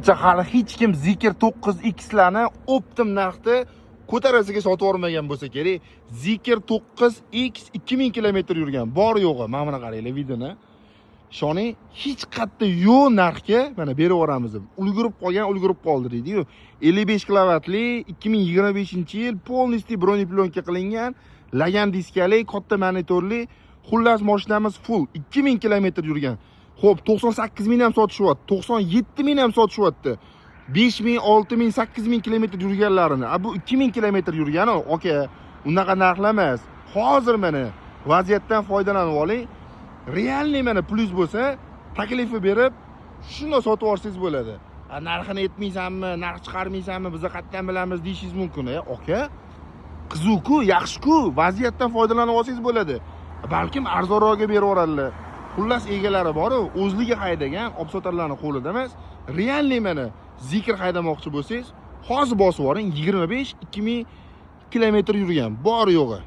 Hali hech kim Zikr 9X larni optim narxda ko'tarasiga sotib olmagan bo'lsa kerak. Zikr 9X 2000 kilometr yurgan, bor yo'g'i. Mana buni qaranglar videoni. Ishoning, hech qayerda yo'q narxga mana berib yuboramiz. Ulgurib qoldi deydi-yu. 55 kilovatli 2025-yil полностью broneplyonka qilingan, lagan diskali, katta monitorli, xullas mashinamiz full 2000 kilometr yurgan. Xo'p, 98 ming ham sotishyapti, 97 ming ham sotishyapti. 5 ming, 6 ming, 8 ming kilometr yurganlarini. Bu 2000 kilometr yurgani, aka, unaqa narxlar emas. Hozir mana vaziyatdan foydalanib oling. Realniy mana plyus bo'lsa, taklifi berib, shuni sotib olsangiz bo'ladi. Narxini aytmaysanmi, narx chiqarmaysanmi, biz qayerdan bilamiz deyishingiz mumkin. Aka, qiziq-ku, yaxshi-ku, vaziyatdan foydalanib olsangiz bo'ladi. Balkim arzonroqga berib yuboradilar. Xullas egalari bor-ku, o'zligi haydagan opsotarlarning qo'lida emas. Realniy mana Zikr haydamoqchi bo'lsangiz, hozir bosib yuboring, 25-2000 kilometr yurgan, bor yo'g'i.